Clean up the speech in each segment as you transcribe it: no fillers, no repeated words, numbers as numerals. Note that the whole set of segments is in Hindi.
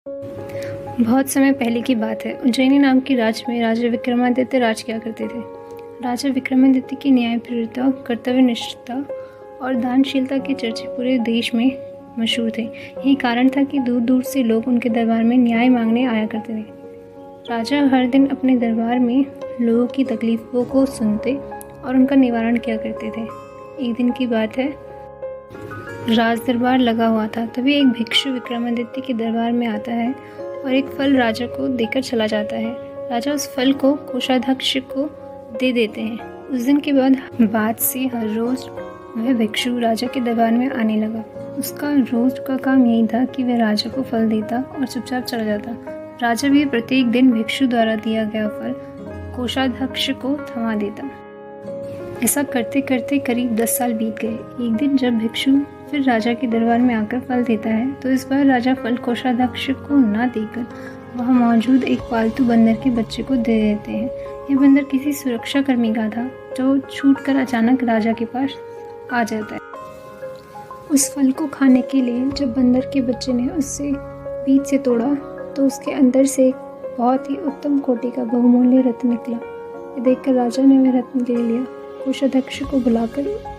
बहुत समय पहले की बात है। उज्जैनी नाम के राज्य में राजा विक्रमादित्य राज किया करते थे। राजा विक्रमादित्य की न्यायप्रियता, कर्तव्यनिष्ठता और दानशीलता के चर्चे पूरे देश में मशहूर थे। यही कारण था कि दूर दूर से लोग उनके दरबार में न्याय मांगने आया करते थे। राजा हर दिन अपने दरबार में लोगों की तकलीफ़ों को सुनते और उनका निवारण किया करते थे। एक दिन की बात है, राज दरबार लगा हुआ था। तभी एक भिक्षु विक्रमादित्य के दरबार में आता है और एक फल राजा को देकर चला जाता है। राजा उस फल को कोषाध्यक्ष को दे देते हैं। उस दिन के बाद से हर रोज वह भिक्षु राजा के दरबार में आने लगा। उसका रोज का काम यही था कि वह राजा को फल देता और चुपचाप चला जाता। राजा भी प्रत्येक दिन भिक्षु द्वारा दिया गया फल कोषाध्यक्ष को थमा देता। ऐसा करते करते करीब 10 साल बीत गए। एक दिन जब भिक्षु फिर राजा के दरबार में आकर फल देता है तो इस बार राजा फल कोषाध्यक्ष को न देकर वहाँ मौजूद एक पालतू बंदर के बच्चे को दे देते हैं। यह बंदर किसी सुरक्षा कर्मी का था जो छूटकर अचानक राजा के पास आ जाता है। उस फल को खाने के लिए जब बंदर के बच्चे ने उससे बीच से तोड़ा तो उसके अंदर से एक बहुत ही उत्तम कोटि का बहुमूल्य रत्न निकला। ये देखकर राजा ने वह रत्न ले लिया। कोषाध्यक्ष को बुलाकर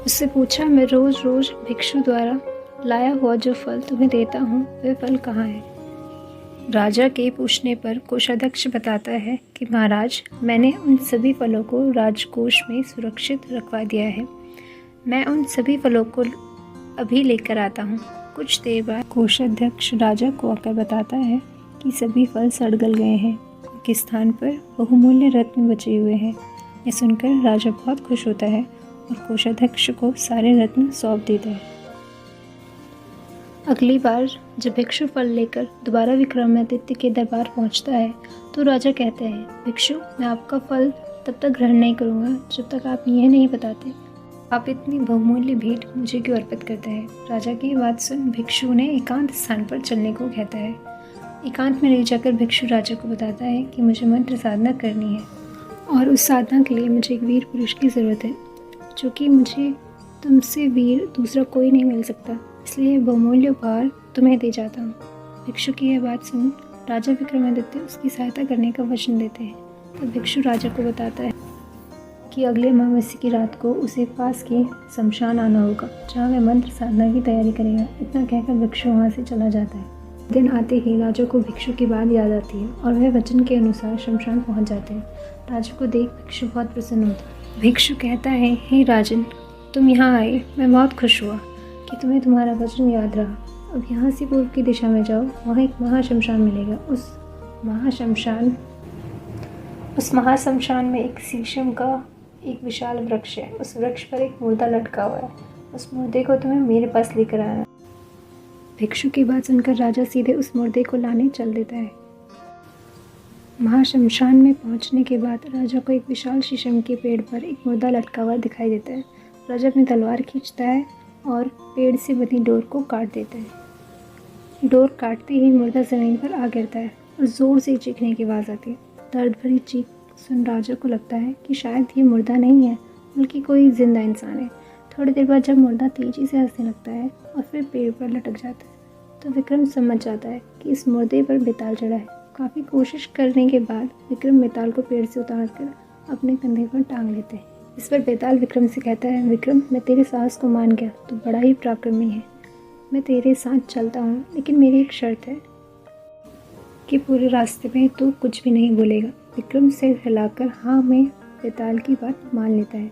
उससे पूछा, मैं रोज रोज भिक्षु द्वारा लाया हुआ जो फल तुम्हें देता हूँ वह फल कहाँ है? राजा के पूछने पर कोषाध्यक्ष बताता है कि महाराज, मैंने उन सभी फलों को राजकोष में सुरक्षित रखवा दिया है। मैं उन सभी फलों को अभी लेकर आता हूँ। कुछ देर बाद कोषाध्यक्ष राजा को आकर बताता है कि सभी फल सड़ गल गए हैं, उनके स्थान पर बहुमूल्य रत्न बचे हुए हैं। यह सुनकर राजा बहुत खुश होता है और कोषाध्यक्ष को सारे रत्न सौंप देता है। अगली बार जब भिक्षु फल लेकर दोबारा विक्रमादित्य के दरबार पहुंचता है तो राजा कहते हैं, भिक्षु, मैं आपका फल तब तक ग्रहण नहीं करूंगा जब तक आप यह नहीं बताते आप इतनी बहुमूल्य भेंट मुझे क्यों अर्पित करते हैं। राजा की बात सुन भिक्षु ने एकांत स्थान पर चलने को कहता है। एकांत में ले जाकर भिक्षु राजा को बताता है कि मुझे मंत्र साधना करनी है और उस साधना के लिए मुझे एक वीर पुरुष की ज़रूरत है, जो कि मुझे तुमसे वीर दूसरा कोई नहीं मिल सकता, इसलिए बहुमूल्य उपहार तुम्हें दे जाता हूँ। भिक्षु की यह बात सुन राजा विक्रमादित्य उसकी सहायता करने का वचन देते हैं। तब भिक्षु राजा को बताता है कि अगले अमावस्या की रात को उसे पास के शमशान आना होगा, जहाँ वह मंत्र साधना की तैयारी करेगा। इतना कहकर भिक्षु वहाँ से चला जाता है। दिन आते ही राजा को भिक्षु की बात याद आती है और वह वचन के अनुसार शमशान पहुँच जाते हैं। राजा को देख भिक्षु बहुत प्रसन्न होता है। भिक्षु कहता है, हे राजन, तुम यहाँ आए, मैं बहुत खुश हुआ कि तुम्हें तुम्हारा वचन याद रहा। अब यहाँ से पूर्व की दिशा में जाओ, वहाँ एक महाशमशान मिलेगा। उस महाशमशान में एक शीशम का एक विशाल वृक्ष है। उस वृक्ष पर एक मुर्दा लटका हुआ है। उस मुर्दे को तुम्हें मेरे पास लेकर आना। भिक्षु की बात सुनकर राजा सीधे उस मुर्दे को लाने चल देता है। महाशमशान में पहुंचने के बाद राजा को एक विशाल शीशम के पेड़ पर एक मुर्दा लटका हुआ दिखाई देता है। राजा अपनी तलवार खींचता है और पेड़ से बनी डोर को काट देता है। डोर काटते ही मुर्दा ज़मीन पर आ गिरता है और ज़ोर से चीखने की आवाज़ आती है। दर्द भरी चीख सुन राजा को लगता है कि शायद ये मुर्दा नहीं है बल्कि कोई जिंदा इंसान है। थोड़ी देर बाद जब मुर्दा तेज़ी से हंसने लगता है और फिर पेड़ पर लटक जाता है तो विक्रम समझ जाता है कि इस मुर्दे पर बेताल चढ़ा है। काफ़ी कोशिश करने के बाद विक्रम बेताल को पेड़ से उतार कर अपने कंधे पर टांग लेते हैं। इस पर बेताल विक्रम से कहता है, विक्रम, मैं तेरे साहस को मान गया, तू बड़ा ही पराक्रमी है। मैं तेरे साथ चलता हूँ, लेकिन मेरी एक शर्त है कि पूरे रास्ते में तू कुछ भी नहीं बोलेगा। विक्रम सिर हिलाकर हाँ में बेताल की बात मान लेता है।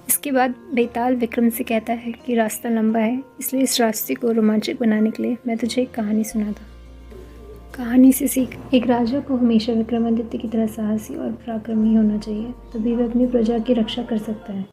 इसके बाद बेताल विक्रम से कहता है कि रास्ता लंबा है, इसलिए इस रास्ते को रोमांचक बनाने के लिए मैं तुझे एक कहानी सुनाता। कहानी से सीख, एक राजा को हमेशा विक्रमादित्य की तरह साहसी और पराक्रमी होना चाहिए, तभी वह अपनी प्रजा की रक्षा कर सकता है।